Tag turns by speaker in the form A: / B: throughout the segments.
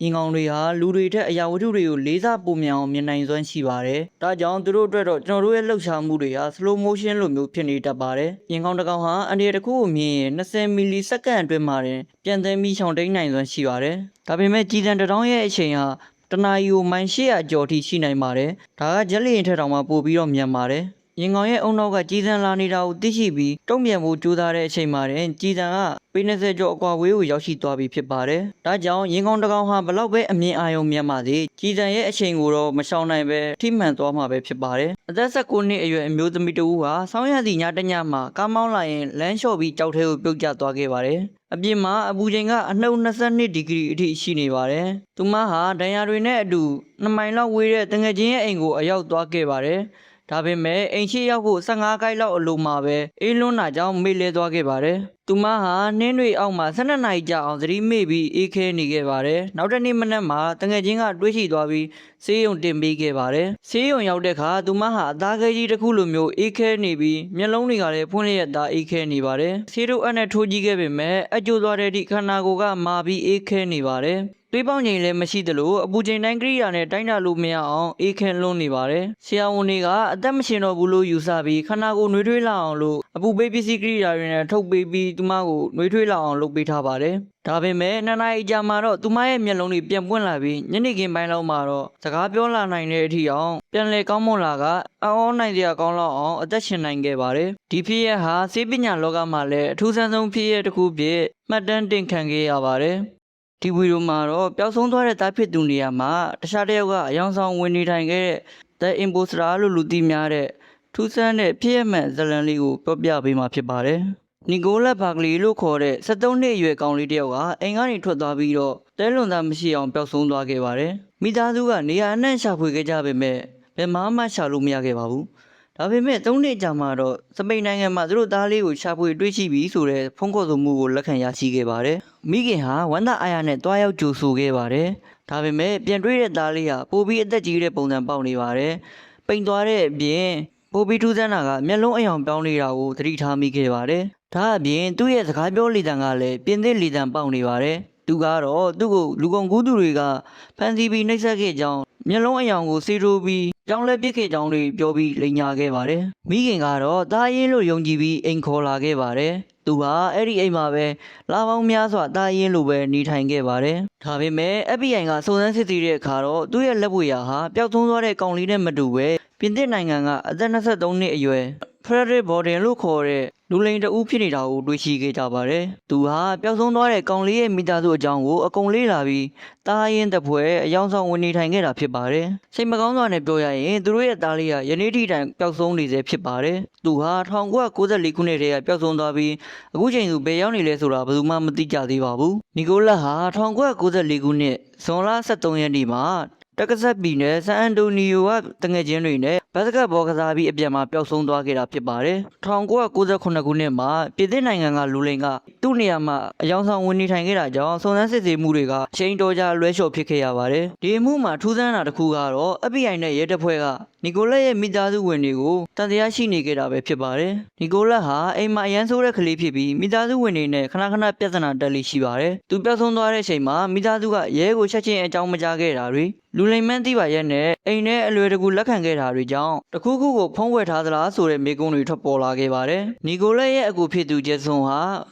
A: ရင်ကောင်တွေဟာလူတွေထက်အရာဝတ္ထုတွေကိုလေးစားပိုမြန်အောင်မြင်နိုင်စွမ်းရှိပါတယ်။ဒါကြောင့်သူတို့အတွက်တော့ကျွန်တော်တို့ရဲ့လှုပ်ရှားမှုတွေဟာ slow motion လိုမျိုးဖြစ်နေတတ်ပါတယ်။ရင်ကောင်တစ်ကောင်ဟာအန်ဒီတစ်ခုကိုမြင်ရင်20 မီလီစက္ကန့်အတွင်းမှာပြန်သန်းပြီးရှောင်တိန်နိုင်စွမ်းရှိပါတယ်။ဒါပေမဲ့ကြည်စံတစ်တောင်းရဲ့အချိန်ဟာတနာရီကိုမိုင်800ကျော်ထိရှိနိုင်ပါတယ်။ဒါကဂျက်လီရင်ထက်တောင်မှပိုပြီးတော့မြန်ပါတယ်။ရင်ကောင်ရဲ့အုံနောက်ကကြည်စံလာနေတာကိုသိရှိပြီးတုံ့ပြန်ဖို့ကြိုးစားတဲ့အချိန်မှာကြည်စံကပေ20ကျော်အကွာဝေးကိုရောက်ရှိသွားပြီဖြစ်ပါတယ်။ဒါကြောင့်ရင်ကောင်တစ်ကောင်ဟာဘလောက်ပဲအမြင်အာရုံမြန်ပါစေကြည်စံရဲ့အချိန်ကိုတော့မရှောင်နိုင်ပဲထိမှန်သွားမှာပဲဖြစ်ပါတယ်။အသက်19နှစ်အရွယ်အမျိုးသမီးတစ်ဦးဟာဆောင်းရသည့်ညတညမှာကားမောင်းလာရင်လမ်းလျှော့ပြီးကြောက်ထဲကိုပြုတ်ကျသွားခဲ့ပါတယ်။အပြင်မှာအပူချိန်ကအနှုတ်22ဒီဂရီအထိရှိနေပါတယ်။သူမဟာဒဏ်ရာတွေနဲ့အတူ2မိုင်လောက်ဝေးတဲ့တငယ်ချင်းရဲ့အိမ်ကိုအရောက်သွားခဲ့ပါတယ်။ဒါပေမဲ့အိမ်ရှိရောက်ဖို့15ခိုက်လောက်အလိုမှာပဲအေးလွန်းတာကြောင့်မေ့လဲသွားခဲ့ပါတယ်။သူမဟာနှင်းတွေအောက်မှာ12နာရီကြာအောင်သတိမေ့ပြီးအေးခဲနေခဲ့ပါတယ်။နောက်တစ်နေ့မနက်မှာတငယ်ချင်းကတွေးရှိသွားပြီးဆေးရုံတင်ပေးခဲ့ပါတယ်။ဆေးရုံရောက်တဲ့အခါသူမဟာအသားခဲကြီးတစ်ခုလိုမျိုးအေးခဲနေပြီးမျက်လုံးတွေကလည်းဖွင့်လျက်သားအေးခဲနေပါတယ်။ဆေးတို့အနဲ့ထိုးကြည့်ခဲ့ပေမဲ့အကျိုးသွားတဲ့အထိခန္ဓာကိုယ်ကမာပြီးအေးခဲနေပါတယ်။တွေးပေါင်းချိန်လည်းမရှိသလိုအပူချိန်တိုင်းကိရိယာနဲ့တိုင်းတာလို့မရအောင်အေးခဲလွန်းနေပါတယ်။ဆရာဝန်တွေကအသက်မရှင်တော့ဘူးလို့ယူဆပြီးခန္ဓာကိုယ်နှွေးထွေးလာအောင်လို့အပူပေးပစ္စည်းကိရိယာတွေနဲ့ထုတ်ပေးပြီးသူမကိုနှွေးထွေးလာအောင်လုပ်ပေးထားပါတယ်။ဒါပေမဲ့2နာရီကြာမှတော့သူမရဲ့မျက်လုံးတွေပြန်ပွင့်လာပြီးညနေခင်းပိုင်းလောက်မှာတော့စကားပြောလာနိုင်တဲ့အထိအောင်ပြန်လည်ကောင်းမွန်လာကအံ့ဩနိုင်စရာကောင်းလောက်အောင်အသက်ရှင်နိုင်ခဲ့ပါတယ်။ဒီဖြစ်ရပ်ဟာဆေးပညာလောကမှာလည်းအထူးဆန်းဆုံးဖြစ်ရပ်တစ်ခုဖြစ်မှတ်တမ်းတင်ခံခဲ့ရပါတယ်။ဒီဗီဒီယိုမှာတော့ပျောက်ဆုံးသွားတဲ့သားဖြစ်သူနေရာမှာတခြားတစ်ယောက်ကအယောင်ဆောင်ဝင်နေထိုင်ခဲ့တဲ့ The Imposter လို့လူသိများတဲ့ထူးဆန်းတဲ့ဖြစ်ရပ်မှန်ဇာတ်လမ်းလေးကိုပြောပြပေးမှာဖြစ်ပါတယ်။နီကိုလက်ဘာကလီလို့ခေါ်တဲ့73နှစ်အရွယ်ကောင်လေးတစ်ယောက်ကအိမ်ကနေထွက်သွားပြီးတော့တဲလွန်သားမရှိအောင်ပျောက်ဆုံးသွားခဲ့ပါတယ်။မိသားစုကနေရာအနှံ့ရှာဖွေခဲ့ကြပေမဲ့ဘယ်မှရှာလို့မရခဲ့ပါဘူး။ဒါပေမဲ့3နှစ်ကြာမှတော့စပိန်နိုင်ငံမှာသူတို့သားလေးကိုရှာဖွေတွေ့ရှိပြီဆိုတဲ့ဖုန်းခေါ်ဆိုမှုကိုလက်ခံရရှိခဲ့ပါတယ်။မိခင်ဟာဝမ်းသာအားရနဲ့တွားရောက်ကြိုဆိုခဲ့ပါတယ်။ဒါပေမဲ့ပြန်တွေ့တဲ့သားလေးဟာပိုပြီးအသက်ကြီးတဲ့ပုံစံပေါက်နေပါတယ်။ပိန်သွားတဲ့အပြင်ပိုပြီးထူးဆန်းတာကမျက်လုံးအယောင်ပြောင်းနေတာကိုသတိထားမိခဲ့ပါတယ်။ဒါအပြင်သူ့ရဲ့စကားပြောလေသံကလည်းပြင်သစ်လေသံပေါက်နေပါတယ်။သူကတော့သူ့ကိုလူကုန်ကူးသူတွေကဖမ်းဆီးပြီးနှိပ်စက်ခဲ့ကြောင်းမျက်လုံးအယောင်ကိုစေထိုးပြီးကြောင်းလဲပစ်ခဲ့ကြောင်းတွေပြောပြီးလိန်ညာခဲ့ပါတယ်။မိခင်ကတော့တားရင်လို့ယုံကြည်ပြီးအိမ်ခေါ်လာခဲ့ပါတယ်။သူဟာအဲ့ဒီအိမ်မှာပဲလာပေါင်းများစွာတားရင်လို့ပဲနေထိုင်ခဲ့ပါတယ်။ဒါပေမဲ့ FBI ကစုံစမ်းစစ်ဆေးတဲ့အခါတော့သူ့ရဲ့လက်ပွေရာဟာပျောက်ဆုံးသွားတဲ့ကောင်လေးနဲ့မတူပဲပြင်သစ်နိုင်ငံကအသက်23နှစ်အရွယ် Frederic Borden လို့ခေါ်တဲ့လူလိမ်တဦးဖြစ်နေတာကိုတွေ့ရှိခဲ့ကြပါတယ်။သူဟာပျောက်ဆုံးသွားတဲ့ကောင်လေးရဲ့မိသားစုအကြောင်းကိုအကုန်လေ့လာပြီးတားရင်တပွဲအယောင်ဆောင်ဝင်နေထိုင်ခဲ့တာဖြစ်ပါတယ်။စိတ်မကောင်းစွာနဲ့ပြောရရင်သူတို့ရဲ့သားလေးကယနေ့ထိတိုင်ပျောက်ဆုံးနေစေဖြစ်ပါတယ်။သူဟာ1994ခုနှစ်တည်းကပျောက်ဆုံးသွားပြီးအခုချိန်သူဘယ်ရောက်နေလဲဆိုတာဘယ်သူမှမသိကြသေးပါဘူး။နီကိုလက်ဟာ1994ခုနှစ်ဇွန်လ23ရက်နေ့မှာတက္ကဆက်ပြည်နယ်ဆန်အန်တိုနီယိုကတငယ်ချင်းတွေနဲ့ဘတ်စကတ်ဘောကစားပြီးအပြန်မှာပျောက်ဆုံးသွားခဲ့တာဖြစ်ပါတယ်။1998ခုနှစ်မှာပြည်သစ်နိုင်ငံကလူလိမ်ကသူ့နေရာမှာအယောင်ဆောင်ဝင်နေထိုင်ခဲ့တာကြောင့်စုံစမ်းစစ်ဆေးမှုတွေကအချိန်တော်ကြာလွဲလျှော်ဖြစ်ခဲ့ရပါတယ်။ဒီအမှုမှာထူးဆန်းတာတစ်ခုကတော့ FBI နဲ့ရဲတပ်ဖွဲ့ကနီကိုလက်ရဲ့မိသားစုဝင်တွေကိုတန်တရားရှိနေခဲ့တာပဲဖြစ်ပါတယ်။နီကိုလက်ဟာအိမ်မှာအရန်ဆိုးတဲ့ကလေးဖြစ်ပြီးမိသားစုဝင်တွေနဲ့ခဏခဏပြဿနာတက်လိရှိပါတယ်။သူပျောက်ဆုံးသွားတဲ့အချိန်မှာမိသားစုကရဲကိုချက်ချင်းအကြောင်းမကြားခဲ့တာတွေလူလိမ်မှန်းသိပါရဲ့နဲ့အိမ်နဲ့အလွယ်တကူလက်ခံခဲ့တာတွေကြောင့်တခုခုကိုဖုံးဝယ်ထားသလားဆိုတဲ့မေးခွန်းတွေထွက်ပေါ်လာခဲ့ပါတယ်။နီကိုလက်ရဲ့အကူဖြစ်သူဂျက်ဆွန်ဟာ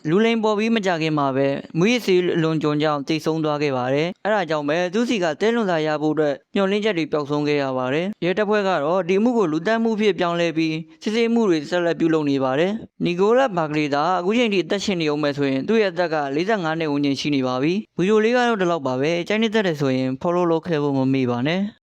A: လူလိမ်ပေါ်ပြီးမကြခင်မှာပဲမွေးစီလွန်ကြုံကြောင့်တိတ်ဆုံးသွားခဲ့ပါတယ်။အဲဒါကြောင့်ပဲသူစီကတဲလွန်စာရဖို့အတွက်ညှော်လင့်ချက်တွေပျောက်ဆုံးခဲ့ရပါတယ်။ရဲတပ်ဖွဲ့ကတော့ဒီအမှုကိုလူတန်းမှုဖြစ်ပြောင်းလဲပြီးစစ်ဆေးမှုတွေဆက်လက်ပြုလုပ်နေပါတယ်။နီကိုလက်ဘာကလီသာအခုချိန်ထိအသက်ရှင်နေအောင်မဲ့ဆိုရင်သူ့ရဲ့အသက်က45နှစ်ဝန်းကျင်ရှိနေပါပြီ။ဗီဒီယိုလေးကတော့ဒီလောက်ပါပဲ။ကြိုက်နေတဲ့တဲ့ဆိုရင် follow လုပ်ခဲ့ဖို့မမေ့ပါနဲ့။